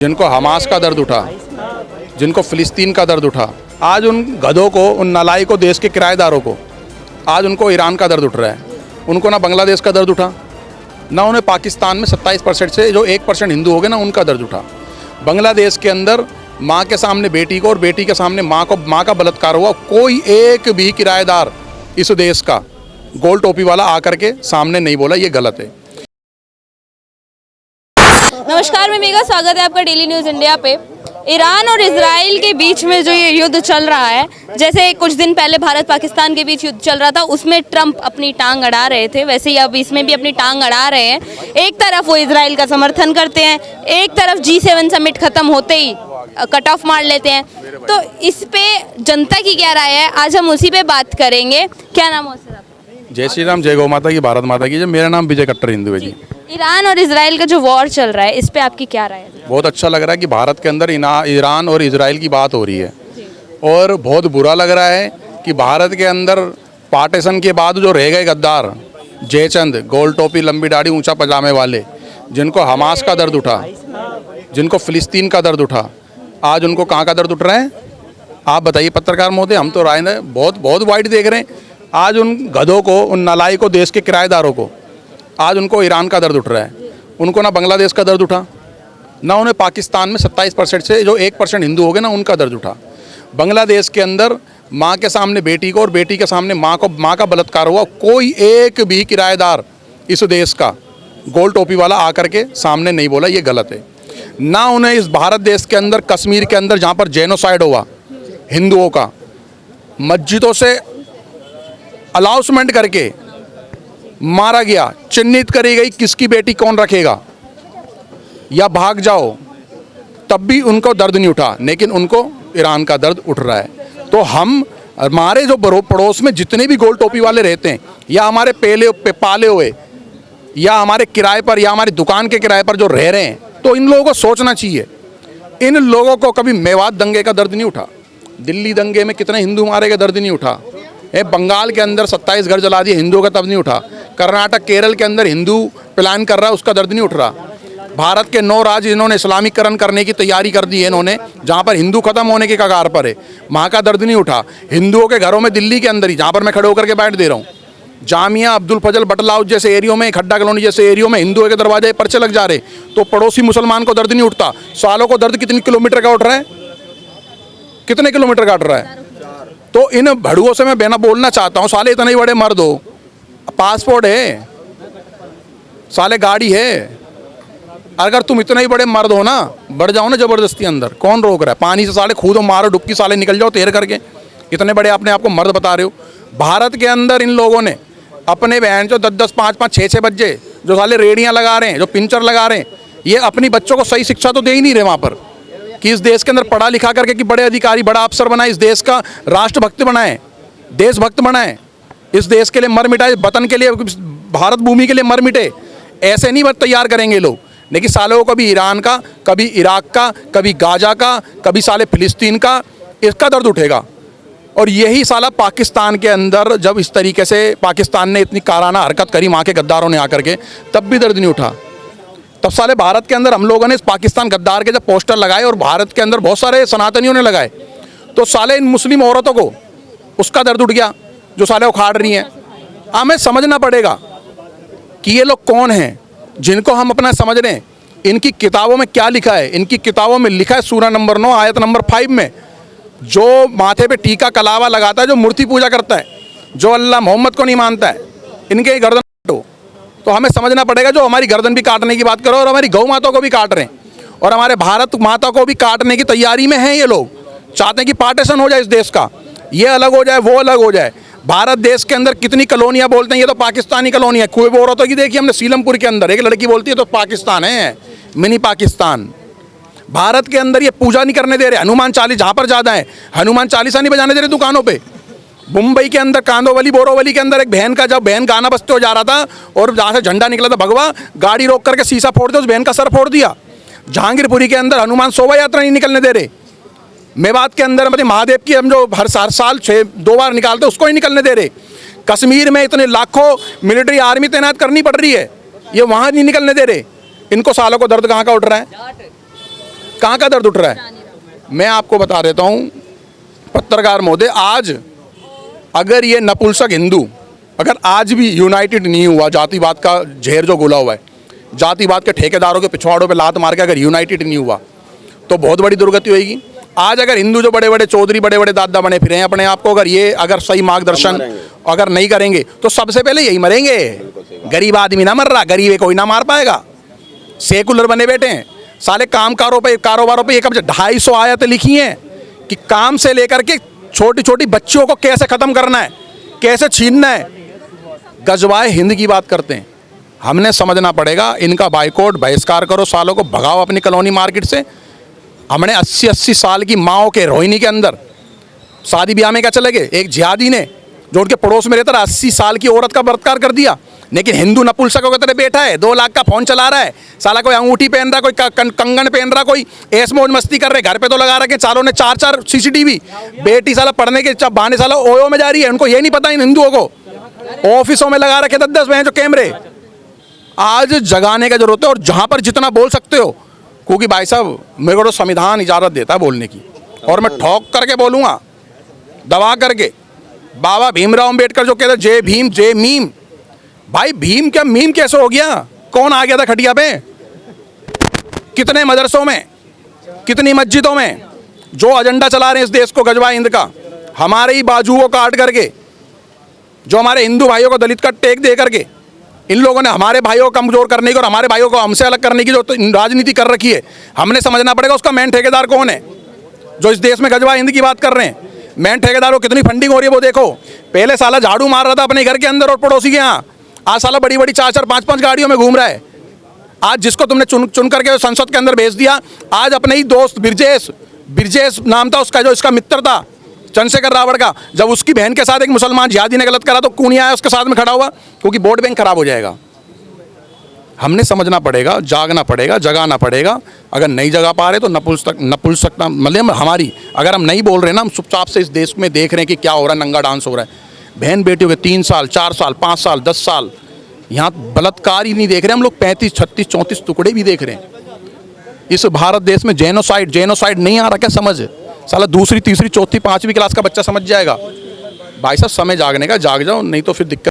जिनको हमास का दर्द उठा, जिनको फ़िलिस्तीन का दर्द उठा, आज उन गधों को, उन नालायकों देश के किराएदारों को आज उनको ईरान का दर्द उठ रहा है। उनको ना बांग्लादेश का दर्द उठा, ना उन्हें पाकिस्तान में 27% से जो 1% हिंदू हो गए ना उनका दर्द उठा। बांग्लादेश के अंदर माँ के सामने बेटी को और बेटी के सामने माँ का बलात्कार हुआ। कोई एक भी किराएदार इस देश का गोल टोपी वाला आकर के सामने नहीं बोला, ये गलत है। नमस्कार, मैं मेघा, स्वागत है आपका डेली न्यूज़ इंडिया पे। ईरान और इजराइल के बीच में जो ये युद्ध चल रहा है, जैसे कुछ दिन पहले भारत पाकिस्तान के बीच युद्ध चल रहा था, उसमें ट्रंप अपनी टांग अड़ा रहे थे, वैसे ही अब इसमें भी अपनी टांग अड़ा रहे हैं। एक तरफ वो इजराइल का समर्थन करते हैं, एक तरफ G7 समिट खत्म होते ही कट ऑफ मार लेते हैं। तो इस पे जनता की क्या राय है, आज हम उसी पे बात करेंगे। क्या नाम हो सर आपका? जय श्री राम, जय गौ माता की, भारत माता की जय। मेरा नाम विजय कट्टर हिंदू है जी। ईरान और इजराइल का जो वॉर चल रहा है, इस पे आपकी क्या राय है? बहुत अच्छा लग रहा है कि भारत के अंदर ईरान और इजराइल की बात हो रही है, और बहुत बुरा लग रहा है कि भारत के अंदर पार्टीशन के बाद जो रह गए गद्दार, जयचंद, गोल टोपी, लंबी दाढ़ी, ऊंचा पजामे वाले, जिनको हमास का दर्द उठा, जिनको फ़िलिस्तीन का दर्द उठा, आज उनको कहाँ का दर्द उठ रहा है? आप बताइए पत्रकार महोदय, हम तो राय बहुत वाइड देख रहे हैं। आज उन गधों को, उन नालायकों देश के किराएदारों को आज उनको ईरान का दर्द उठ रहा है। उनको ना बांग्लादेश का दर्द उठा, ना उन्हें पाकिस्तान में 27% से जो 1% हिंदू हो गए ना उनका दर्द उठा। बांग्लादेश के अंदर माँ के सामने बेटी को और बेटी के सामने माँ का बलात्कार हुआ। कोई एक भी किराएदार इस देश का गोल टोपी वाला आकर के सामने नहीं बोला, ये गलत है। ना उन्हें इस भारत देश के अंदर, कश्मीर के अंदर जहाँ पर जेनोसाइड हुआ हिंदुओं का, मस्जिदों से अलाउंसमेंट करके मारा गया, चिन्हित करी गई किसकी बेटी कौन रखेगा, या भाग जाओ, तब भी उनको दर्द नहीं उठा, लेकिन उनको ईरान का दर्द उठ रहा है। तो हम, हमारे जो पड़ोस में जितने भी गोल टोपी वाले रहते हैं, या हमारे पाले हुए, या हमारे किराए पर, या हमारी दुकान के किराए पर जो रह रहे हैं, तो इन लोगों को सोचना चाहिए। इन लोगों को कभी मेवात दंगे का दर्द नहीं उठा, दिल्ली दंगे में कितने हिंदू मारे का दर्द नहीं उठा, बंगाल के अंदर 27 घर जला दिए हिंदुओं का तब नहीं उठा, कर्नाटक, केरल के अंदर हिंदू प्लान कर रहा है उसका दर्द नहीं उठ रहा, भारत के 9 राज्य इन्होंने इस्लामीकरण करने की तैयारी कर दी है इन्होंने, जहाँ पर हिंदू खत्म होने के कगार पर है, वहाँ का दर्द नहीं उठा। हिंदुओं के घरों में दिल्ली के अंदर ही, जहाँ पर मैं खड़े होकर के बैठ दे रहा हूँ, जामिया, अब्दुल फजल, बटलाउद जैसे एरियो में, खड्डा कॉलोनी जैसे एरियो में हिंदुओं के दरवाजे पर्चे लग जा रहे, तो पड़ोसी मुसलमान को दर्द नहीं उठता। सालों को दर्द कितने किलोमीटर का उठ रहा है, कितने किलोमीटर का उठ रहा है? तो इन भड़ुओं से मैं बेना बोलना चाहता हूँ, साले इतने ही बड़े मर्द हो, पासपोर्ट है, साले गाड़ी है, अगर तुम इतने ही बड़े मर्द हो ना, बढ़ जाओ ना ज़बरदस्ती अंदर, कौन रोक रहा है? पानी से साले कूदो, मारो डुबकी, साले निकल जाओ तैर करके, इतने बड़े अपने आप को मर्द बता रहे हो। भारत के अंदर इन लोगों ने अपने बहन जो 10-10, 5-5, 6-6 बच्चे जो साले रेडियाँ लगा रहे हैं, जो पिंचर लगा रहे हैं, ये अपनी बच्चों को सही शिक्षा तो दे ही नहीं रहे वहाँ पर, कि इस देश के अंदर पढ़ा लिखा करके कि बड़े अधिकारी, बड़ा अफसर बनाए, इस देश का राष्ट्रभक्त बनाए, देशभक्त बनाए, इस देश के लिए मर मिटाए, वतन के लिए, भारत भूमि के लिए मर मिटे। ऐसे नहीं तैयार करेंगे लोग, लेकिन सालों को कभी ईरान का, कभी इराक का, कभी गाजा का, कभी साले फिलिस्तीन का, इसका दर्द उठेगा। और यही साला पाकिस्तान के अंदर जब इस तरीके से पाकिस्तान ने इतनी काराना हरकत करी वहाँ के गद्दारों ने आकर के, तब भी दर्द नहीं उठा। तब साले भारत के अंदर हम लोगों ने इस पाकिस्तान गद्दार के जब पोस्टर लगाए, और भारत के अंदर बहुत सारे सनातनियों ने लगाए, तो साले इन मुस्लिम औरतों को उसका दर्द उठ गया जो साले उखाड़ रही हैं। हमें समझना पड़ेगा कि ये लोग कौन हैं जिनको हम अपना समझ रहे हैं। इनकी किताबों में क्या लिखा है? इनकी किताबों में लिखा है सूरा नंबर 9 आयत नंबर 5 में, जो माथे पे टीका कलावा लगाता है, जो मूर्ति पूजा करता है, जो अल्लाह मोहम्मद को नहीं मानता है, इनके गर्दन काटो। तो हमें समझना पड़ेगा, जो हमारी गर्दन भी काटने की बात करो, और हमारी गौ माता को भी काट रहे हैं, और हमारे भारत माता को भी काटने की तैयारी में हैं। ये लोग चाहते हैं कि पार्टीशन हो जाए इस देश का, ये अलग हो जाए, वो अलग हो जाए। भारत देश के अंदर कितनी कॉलोनियाँ बोलते हैं, ये तो पाकिस्तानी कॉलोनी है। खूब औरतों की देखिए हमने सीलमपुर के अंदर, एक लड़की बोलती है तो पाकिस्तान है, मिनी पाकिस्तान। भारत के अंदर ये पूजा नहीं करने दे रहे, हनुमान चालीसा जहाँ पर ज़्यादा है, हनुमान चालीसा नहीं बजाने दे रहे दुकानों पे। मुंबई के अंदर कांदोवली, बोरोवली के अंदर एक बहन का, जब बहन गाना बजते हो जा रहा था और जहाँ से झंडा निकला था भगवा, गाड़ी रोक करके शीशा फोड़ दिया, उस बहन का सर फोड़ दिया। जहांगीरपुरी के अंदर हनुमान शोभा यात्रा नहीं निकलने दे रहे। मेवात के अंदर मतलब महादेव की हम जो हर साल 2 बार निकालते उसको ही निकलने दे रहे। कश्मीर में इतने लाखों मिलिट्री आर्मी तैनात करनी पड़ रही है, ये वहाँ नहीं निकलने दे रहे। इनको सालों को दर्द कहाँ का उठ रहा है? कहाँ का दर्द उठ रहा है? मैं आपको बता देता हूँ पत्रकार महोदय, आज अगर ये नपुंसक हिंदू अगर आज भी यूनाइटेड नहीं हुआ, जातिवाद का जहर जो घुला हुआ है, जातिवाद के ठेकेदारों के पिछवाड़ों पे लात मार के अगर यूनाइटेड नहीं हुआ तो बहुत बड़ी दुर्गति होगी। आज अगर हिंदू जो बड़े बड़े चौधरी बड़े बड़े दादा बने फिरे हैं अपने आप को, अगर सही मार्गदर्शन अगर नहीं करेंगे तो सबसे पहले यही मरेंगे। गरीब आदमी ना मर रहा, गरीब कोई ना मार पाएगा। सेकुलर बने बैठे हैं साले, कारोबारों पे एक 250 आयतें लिखी हैं कि काम से लेकर के छोटी छोटी बच्चियों को कैसे खत्म करना है, कैसे छीनना है। गजवाए हिंद की बात करते हैं। हमने समझना पड़ेगा, इनका बाइकआउट बहिष्कार करो, सालों को भगाओ अपनी कॉलोनी मार्केट से। हमने 80-80 साल की माओ के रोहिणी के अंदर शादी ब्याह में क्या चले गए, एक जिहादी ने जो उनके पड़ोस में रहता 80 साल की औरत का बलात्कार कर दिया। लेकिन हिंदू नपुंसकों की तरह बैठा है, 2 लाख का फोन चला रहा है साला, कोई अंगूठी पहन रहा, कोई कंगन पहन रहा, कोई ऐश मौज मस्ती कर रहे। घर पे तो लगा रखे चारों ने 4-4 CCTV। बेटी साला पढ़ने के बहाने साला ओयो में जा रही है, उनको ये नहीं पता इन हिंदुओं को। ऑफिसों में लगा रखे 10-10 बहन जो कैमरे। आज जगाने का जरूरत है, और जहां पर जितना बोल सकते हो, क्योंकि भाई साहब मेरे को तो संविधान इजाज़त देता है बोलने की, और मैं ठोक करके बोलूँगा, दबा करके। बाबा भीमराव अम्बेडकर जो कहते जय भीम जय मीम, भाई भीम क्या मीम कैसे हो गया? कौन आ गया था खटिया पे? कितने मदरसों में, कितनी मस्जिदों में जो एजेंडा चला रहे हैं इस देश को गजवा हिंद का, हमारे ही बाजुओं को काट करके, जो हमारे हिंदू भाइयों को दलित का टेक दे करके, इन लोगों ने हमारे भाइयों को कमजोर करने की और हमारे भाइयों को हमसे अलग करने की जो राजनीति कर रखी है। हमने समझना पड़ेगा उसका मेन ठेकेदार कौन है, जो इस देश में गजवा हिंद की बात कर रहे हैं। मेन ठेकेदार को कितनी फंडिंग हो रही है वो देखो। पहले साला झाड़ू मार रहा था अपने घर के अंदर और पड़ोसी के यहाँ, आज साला बड़ी बड़ी 4-4, 5-5 गाड़ियों में घूम रहा है। आज जिसको तुमने चुन करके संसद के अंदर भेज दिया, आज अपने ही दोस्त बिरजेश नाम था उसका, जो इसका मित्र था चंद्रशेखर रावण का, जब उसकी बहन के साथ एक मुसलमान जिहादी ने गलत करा तो कौन आया उसके साथ में खड़ा हुआ, क्योंकि वोट बैंक खराब हो जाएगा। हमने समझना पड़ेगा, जागना पड़ेगा, जगाना पड़ेगा। अगर नहीं जगा पा रहे तो नपुंसकता मतलब हमारी, अगर हम नहीं बोल रहे ना, हम चुपचाप से इस देश में देख रहे हैं कि क्या हो रहा है, नंगा डांस हो रहा है। बहन बेटियों के 3 साल 4 साल 5 साल 10 साल यहाँ बलात्कार ही नहीं देख रहे हम लोग, 35 36 34 टुकड़े भी देख रहे हैं। इस भारत देश में जेनोसाइड नहीं आ रहा क्या समझ? साला 2री 3री 4थी 5वीं क्लास का बच्चा समझ जाएगा। भाई साहब समय जागने का, जाग जाओ, नहीं तो फिर दिक्कत।